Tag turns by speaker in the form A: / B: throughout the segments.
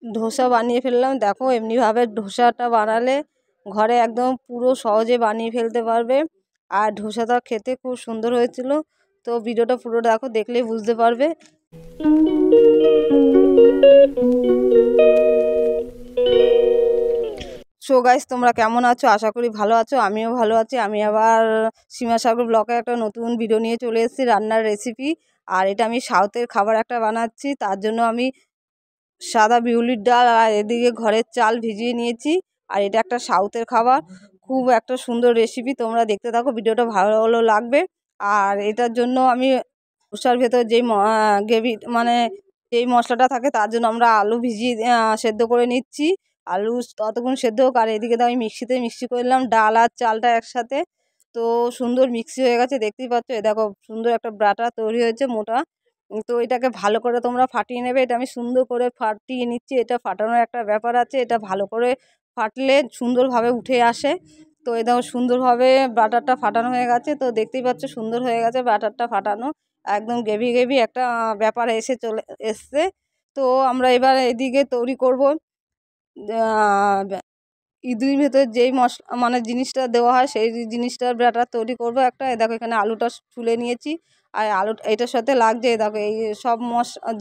A: ধোসা বানিয়ে ফেললাম। দেখো এমনিভাবে ধোসাটা বানালে ঘরে একদম পুরো সহজে বানিয়ে ফেলতে পারবে। আর ধোসাটা খেতে খুব সুন্দর হয়েছিল। তো ভিডিওটা পুরো দেখো, দেখলেই বুঝতে পারবে। সো গাইস, তোমরা কেমন আছো? আশা করি ভালো আছো। আমিও ভালো আছি। আমি আবার সীমা সাগর ব্লগে একটা নতুন ভিডিও নিয়ে চলে এসেছি, রান্নার রেসিপি। আর এটা আমি সাউথের খাবার একটা বানাচ্ছি। তার জন্য আমি সাদা বিউলির ডাল আর এদিকে ঘরের চাল ভিজিয়ে নিয়েছি। আর এটা একটা সাউথের খাবার, খুব একটা সুন্দর রেসিপি। তোমরা দেখতে থাকো, ভিডিওটা ভালো লাগবে। আর এটার জন্য আমি ধোসার ভেতর যেই গ্রেভি মানে যেই মশলাটা থাকে, তার জন্য আমরা আলু ভিজিয়ে সেদ্ধ করে নিচ্ছি। আলু ততক্ষণ সেদ্ধ হোক। আর এদিকে তো আমি মিক্সি করে নিলাম ডাল আর চালটা একসাথে। তো সুন্দর মিক্সি হয়ে গেছে, দেখতেই পাচ্ছ। এ দেখো সুন্দর একটা ব্যাটার তৈরি হয়েছে মোটা। তো এটাকে ভালো করে তোমরা ফাটিয়ে নেবে। এটা আমি সুন্দর করে ফাটিয়ে নিচ্ছি। এটা ফাটানোর একটা ব্যাপার আছে, এটা ভালো করে ফাটলে সুন্দরভাবে উঠে আসে। তো এই দেখো সুন্দরভাবে ব্যাটারটা ফাটানো হয়ে গেছে। তো দেখতেই পাচ্ছ সুন্দর হয়ে গেছে ব্যাটারটা ফাটানো, একদম গ্রেভি একটা ব্যাপার এসছে। তো আমরা এবার এদিকে তৈরি করব ইডলির ভেতর যেই মশলা মানে জিনিসটা দেওয়া হয়, সেই জিনিসটার ব্যাটার তৈরি করব একটা। দেখো এখানে আলুটা ছুলে নিয়েছি। আর আলু এটার সাথে লাগছে, দেখো এই সব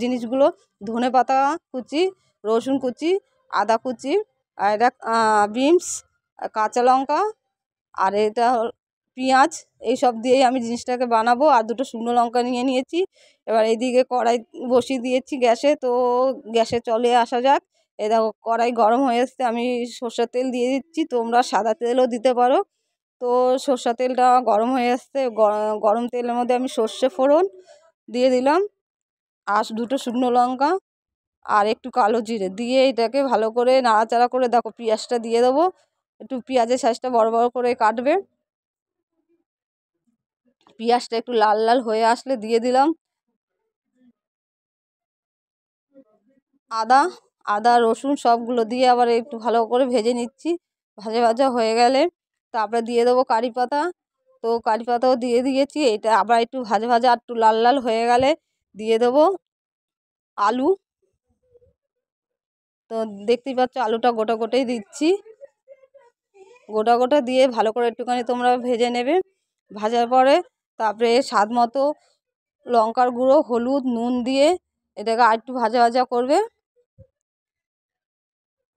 A: জিনিসগুলো: ধনে পাতা কুচি, রসুন কুচি, আদা কুচি, আর এটা বিনস, কাঁচা লঙ্কা, আর এটা পেঁয়াজ। এইসব দিয়েই আমি জিনিসটাকে বানাবো। আর দুটো শুকনো লঙ্কা নিয়ে নিয়েছি। এবার এইদিকে কড়াই বসিয়ে দিয়েছি গ্যাসে। তো গ্যাসে চলে আসা যাক। এই দেখো কড়াই গরম হয়ে এসছে, আমি সর্ষের তেল দিয়ে দিচ্ছি। তোমরা সাদা তেলও দিতে পারো। তো সর্ষের তেলটা গরম হয়ে এসছে। গরম তেলের মধ্যে আমি সর্ষে ফোড়ন দিয়ে দিলাম, আর দুটো শুকনো লঙ্কা আর একটু কালো জিরে দিয়ে এটাকে ভালো করে নাড়াচাড়া করে, দেখো পেঁয়াজটা দিয়ে দেবো। একটু পেঁয়াজের সাইজটা বড় করে কাটবে। পেঁয়াজটা একটু লাল লাল হয়ে আসলে দিয়ে দিলাম আদা। আদা রসুন সবগুলো দিয়ে আবার একটু ভালো করে ভেজে নিচ্ছি। ভাজা হয়ে গেলে তারপরে দিয়ে দেবো কারি পাতা। তো কারি পাতাও দিয়ে দিয়েছি। এটা আবার একটু ভাজা আর একটু লাল লাল হয়ে গেলে দিয়ে দেবো আলু। তো দেখতেই পাচ্ছ আলুটা গোটাই দিচ্ছি। গোটা দিয়ে ভালো করে একটুখানি তোমরা ভেজে নেবে। ভাজার পরে তারপরে স্বাদ মতো লঙ্কার গুঁড়ো, হলুদ, নুন দিয়ে এটাকে আর একটু ভাজা করবে।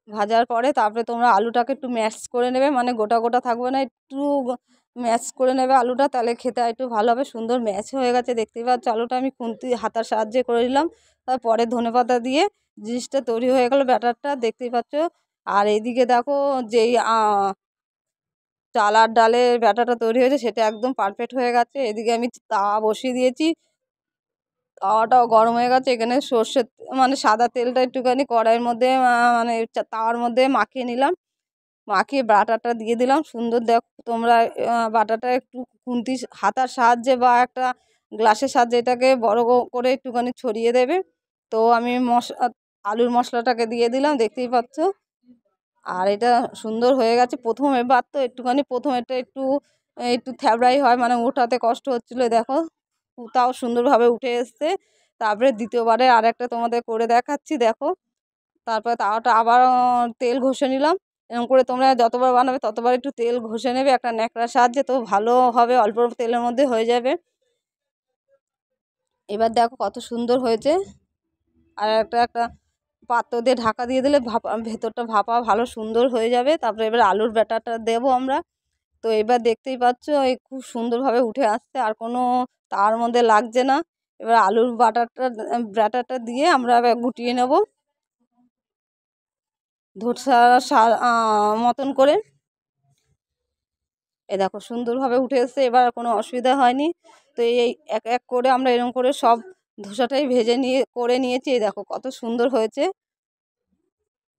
A: ভাজার পরে তারপরে তোমরা আলুটাকে একটু ম্যাশ করে নেবে, মানে গোটা থাকবে না, একটু ম্যাশ করে নেবে আলুটা, তাহলে খেতে একটু ভালো হবে। সুন্দর ম্যাশ হয়ে গেছে, দেখতেই পাচ্ছ। আলুটা আমি খুন্তি হাতার সাহায্যে করে দিলাম। তারপরে ধনেপাতা দিয়ে জিনিসটা তৈরি হয়ে গেল, ব্যাটারটা দেখতেই পাচ্ছ। আর এইদিকে দেখো যেই চাল আর ডালের ব্যাটারটা তৈরি হয়েছে, সেটা একদম পারফেক্ট হয়ে গেছে। এদিকে আমি তাওয়া বসিয়ে দিয়েছি, তাওয়াটাও গরম হয়ে গেছে। এখানে সর্ষের মানে সাদা তেলটা একটুখানি কড়াইয়ের মধ্যে মানে তাওয়ার মধ্যে মাখিয়ে নিলাম। মাখিয়ে বাটারটা দিয়ে দিলাম। সুন্দর দেখো তোমরা বাটারটা একটু খুন্তি হাতার সাহায্যে বা একটা গ্লাসের সাহায্যে এটাকে বড় করে একটুখানি ছড়িয়ে দেবে। তো আমি আলুর মশলাটাকে দিয়ে দিলাম, দেখতেই পাচ্ছ। আর এটা সুন্দর হয়ে গেছে। প্রথমেবার তো প্রথমেরটা একটু থ্যাবড়াই হয়, মানে ওঠাতে কষ্ট হচ্ছিলো। দেখো তাও সুন্দরভাবে উঠে এসছে। তারপরে দ্বিতীয়বারে আর একটা তোমাদের করে দেখাচ্ছি, দেখো। তারপরে তাওয়াটা আবার তেল ঘষে নিলাম। এরকম করে তোমরা যতবার বানাবে ততবার একটু তেল ঘষে নেবে একটা ন্যাকড়ার সাহায্যে, তো ভালো হবে, অল্প তেলের মধ্যে হয়ে যাবে। এবার দেখো কত সুন্দর হয়েছে। আর একটা পাত্র দিয়ে ঢাকা দিয়ে দিলে ভেতরটা ভাপা ভালো সুন্দর হয়ে যাবে। তারপরে এবার আলুর ব্যাটারটা দেবো আমরা। তো এবার দেখতেই পাচ্ছ এই খুব সুন্দরভাবে উঠে আসছে, আর কোনো তার মধ্যে লাগছে না। এবার আলুর ব্যাটারটা দিয়ে আমরা গুটিয়ে নেব ধোসা মতন করে। এ দেখো সুন্দরভাবে উঠে এসছে, এবার কোনো অসুবিধা হয়নি। তো এই এক করে আমরা এরকম করে সব ধোসাটাই ভেজে করে নিয়েছি। এই দেখো কত সুন্দর হয়েছে।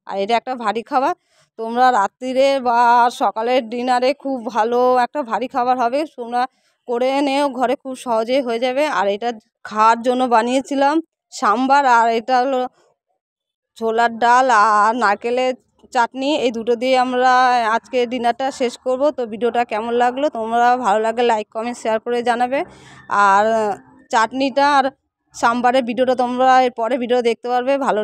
A: আর এটা একটা ভারী খাবার, তোমরা রাত্রিরে বা সকালের ডিনারে খুব ভালো একটা ভারী খাবার হবে। তোমরা করে নেও ঘরে, খুব সহজেই হয়ে যাবে। আর এটা খাওয়ার জন্য বানিয়েছিলাম সাম্বার, আর এটা হলো ছোলার ডাল আর নারকেলের চাটনি। এই দুটো দিয়ে আমরা আজকে ডিনারটা শেষ করব। তো ভিডিওটা কেমন লাগলো, তোমরা ভালো লাগলে লাইক কমেন্ট শেয়ার করে জানাবে। আর চাটনিটা আর সাম্বারের ভিডিওটা তোমরা এর পরে ভিডিও দেখতে পারবে। ভালো